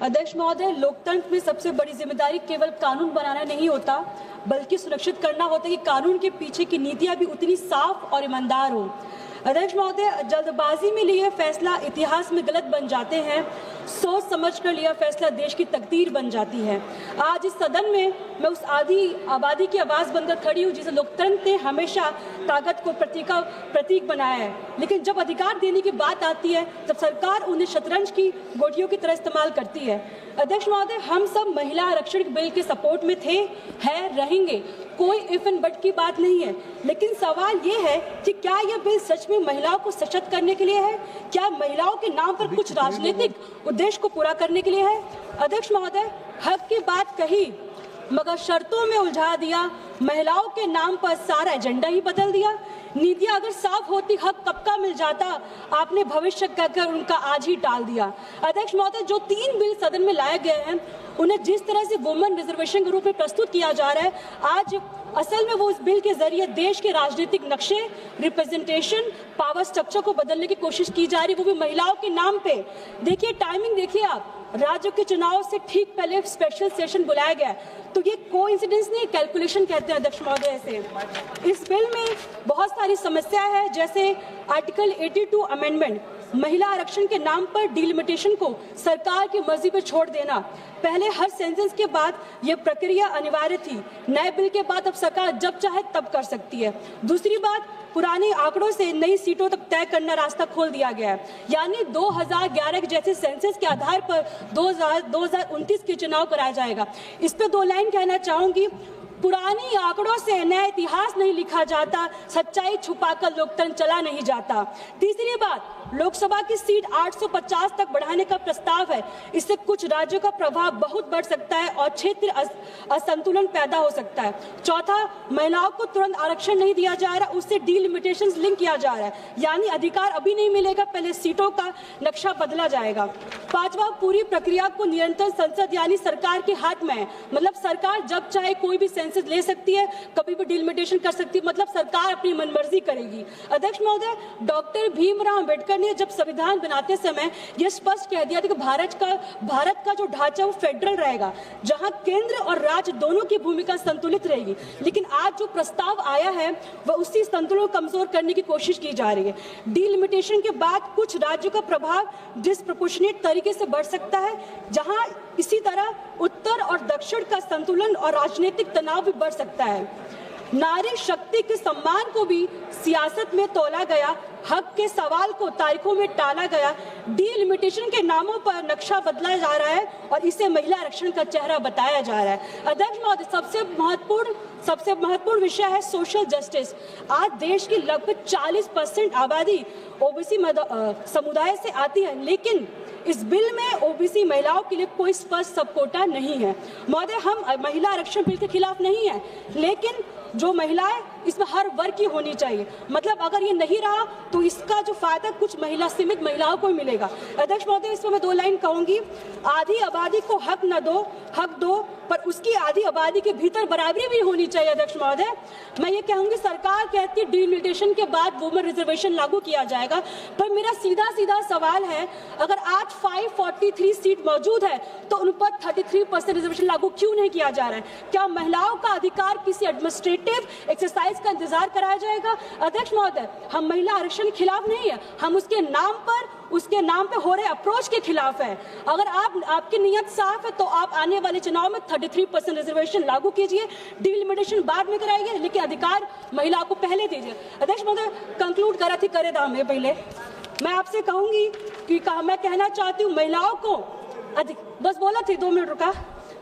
अध्यक्ष महोदय, लोकतंत्र में सबसे बड़ी जिम्मेदारी केवल कानून बनाना नहीं होता, बल्कि सुनिश्चित करना होता है कि कानून के पीछे की नीतियां भी उतनी साफ और ईमानदार हो। अध्यक्ष महोदय, जल्दबाजी में लिए फैसला इतिहास में गलत बन जाते हैं, सोच समझ कर लिया फैसला देश की तकदीर बन जाती है। आज इस सदन में मैं उस आधी आबादी की आवाज़ बनकर खड़ी हूँ जिसे लोकतंत्र ने हमेशा ताकत को प्रतीक बनाया है, लेकिन जब अधिकार देने की बात आती है तब सरकार उन्हें शतरंज की गोटियों की तरह इस्तेमाल करती है। अध्यक्ष महोदय, हम सब महिला आरक्षण बिल के सपोर्ट में थे, हैं, रहेंगे, कोई इफ एंड बट की बात नहीं है, लेकिन सवाल ये है कि क्या यह बिल सच में महिलाओं को सशक्त करने के लिए है? क्या महिलाओं के नाम पर कुछ राजनीतिक उद्देश्य को पूरा करने के लिए है? अध्यक्ष महोदय, हक की बात कही मगर शर्तों में उलझा दिया, महिलाओं के नाम पर सारा एजेंडा ही बदल दिया। नीतियां अगर साफ होती हक कब का मिल जाता, आपने भविष्य कहकर उनका आज ही टाल दिया। अध्यक्ष महोदय, जो 3 बिल सदन में लाए गए हैं उन्हें जिस तरह से वुमेन रिजर्वेशन के रूप में प्रस्तुत किया जा रहा है, आज असल में वो इस बिल के जरिए देश के राजनीतिक नक्शे, रिप्रेजेंटेशन, पावर स्ट्रक्चर को बदलने की कोशिश की जा रही है, वो भी महिलाओं के नाम पे। देखिए टाइमिंग, देखिए आप, राज्यों के चुनाव से ठीक पहले स्पेशल सेशन बुलाया गया, तो ये कोइंसिडेंस नहीं, कैलकुलेशन कहते हैं अध्यक्ष महोदय ऐसे। इस बिल में बहुत सारी समस्या है, जैसे आर्टिकल 82 अमेंडमेंट, महिला आरक्षण के नाम पर डिलिमिटेशन को सरकार की मर्जी पर छोड़ देना। पहले हर सेंसस के बाद यह प्रक्रिया अनिवार्य थी, नए बिल के बाद अब सरकार जब चाहे तब कर सकती है। दूसरी बात, पुराने आंकड़ों से नई सीटों तक तय करना रास्ता खोल दिया गया है, यानी 2011 जैसे सेंसस के आधार पर 2029 के चुनाव कराया जाएगा। इस पे 2 लाइन कहना चाहूंगी। पुरानी आंकड़ों से नया इतिहास नहीं लिखा जाता, सच्चाई छुपाकर लोकतंत्र चला नहीं जाता। तीसरी बात, लोकसभा की सीट 850 तक बढ़ाने का प्रस्ताव है, इससे कुछ राज्यों का प्रभाव बहुत बढ़ सकता है और क्षेत्रीय असंतुलन पैदा हो सकता है। चौथा, महिलाओं को तुरंत आरक्षण नहीं दिया जा रहा, उससे डिलिमिटेशंस लिंक किया जा रहा है, यानी अधिकार अभी नहीं मिलेगा, पहले सीटों का नक्शा बदला जाएगा। पांचवा, पूरी प्रक्रिया को निरंतर संसद यानी सरकार के हाथ में है, मतलब सरकार जब चाहे कोई भी सेंसस ले सकती है, कभी भी डिलिमिटेशन कर सकती है, मतलब सरकार अपनी मनमर्जी करेगी। अध्यक्ष महोदय, डॉक्टर भीमराव अंबेडकर ने जब संविधान बनाते समय यह स्पष्ट कह दिया था कि भारत का जो ढांचा वो फेडरल रहेगा, जहां केंद्र और राज्य दोनों की भूमिका संतुलित रहेगी, लेकिन आज जो प्रस्ताव आया है वह उसी संतुलन को कमजोर करने की कोशिश की जा रही है। डिलिमिटेशन के बाद कुछ राज्यों का प्रभाव डिस्प्रोपोर्शनेट तरीके से बढ़ सकता है, जहां इसी तरह उत्तर और दक्षिण का संतुलन और राजनीतिक तनाव भी बढ़ सकता है। नारी शक्ति के सम्मान को भी सियासत में तोला गया, हक के सवाल को तारीखों में टाला गया, डिलिमिटेशन के नामों पर नक्शा बदला जा रहा है और इसे महिला आरक्षण का चेहरा बताया जा रहा है। अध्यक्ष महोदय, सबसे महत्वपूर्ण विषय है सोशल जस्टिस। आज देश की लगभग 40% आबादी ओबीसी समुदाय से आती है, लेकिन इस बिल में ओबीसी महिलाओं के लिए कोई स्पष्ट सब कोटा नहीं है। महोदय, हम महिला आरक्षण बिल के खिलाफ नहीं है, लेकिन जो महिलाएं इसमें हर वर्ग की होनी चाहिए, मतलब अगर ये नहीं रहा तो इसका जो फायदा कुछ सीमित महिलाओं को मिलेगा। अध्यक्ष महोदय, इसमें मैं 2 लाइन कहूंगी। आधी आबादी को हक न दो, हक दो, पर उसकी आधी आबादी के भीतर बराबरी भी होनी चाहिए। अध्यक्ष महोदय, मैं ये कहूंगी, सरकार कहती है डिलिमिटेशन के बाद वुमेन रिजर्वेशन लागू किया जाएगा, पर मेरा सीधा सवाल है, अगर आज 543 सीट मौजूद है तो उन पर 33% रिजर्वेशन लागू क्यों नहीं किया जा रहा है? क्या महिलाओं का अधिकार किसी एडमिनिस्ट्रेटिव एक्सरसाइज का इंतजार कराया जाएगा? अध्यक्ष महोदय, हम महिला आरक्षण के खिलाफ नहीं है, हम उसके नाम पे हो रहे अप्रोच के खिलाफ है। अगर आपकी नीयत साफ है तो आप आने वाले चुनाव में 33% रिजर्वेशन लागू कीजिए, डिलिमिटेशन बाद में कराइए, लेकिन अधिकार महिला को पहले दीजिए। अध्यक्ष महोदय, कंक्लूड करा थी करे दाम में पहले मैं आपसे कहूंगी कि मैं कहना चाहती हूँ, महिलाओं को बस बोला थी 2 मिनट रुका,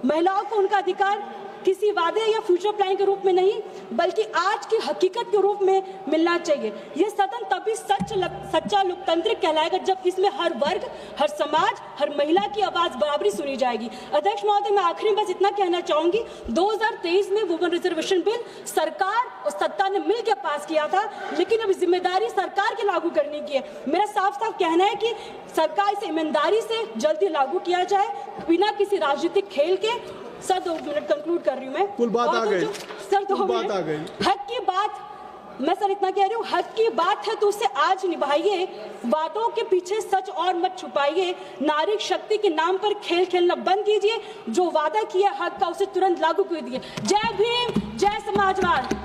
महिलाओं को उनका अधिकार किसी वादे या फ्यूचर प्लान के रूप में नहीं, बल्कि आज की हकीकत के रूप में मिलना चाहिए। ये सदन तभी सच्चा लोकतांत्रिक कहलाएगा जब इसमें हर वर्ग, हर समाज, हर महिला की आवाज बराबरी सुनी जाएगी। अध्यक्ष महोदय, मैं आखिरी बस इतना कहना चाहूंगी, 2023 में वुमेन रिजर्वेशन बिल सरकार और सत्ता ने मिलकर पास किया था, लेकिन अब जिम्मेदारी सरकार की लागू करने की है। मेरा साफ कहना है कि सरकार इसे ईमानदारी से जल्दी लागू किया जाए, बिना किसी राजनीतिक खेल के। सर 2 मिनट कंक्लूड कर रही हूँ मैं। कुल बात आ गई। Sir 2 minute. हक की बात मैं सर इतना कह रही हूँ, हक की बात है तो उसे आज निभाइए, वादों के पीछे सच और मत छुपाइए, नारी शक्ति के नाम पर खेल खेलना बंद कीजिए, जो वादा किया हक का उसे तुरंत लागू कर दिए। जय भीम, जय समाजवाद।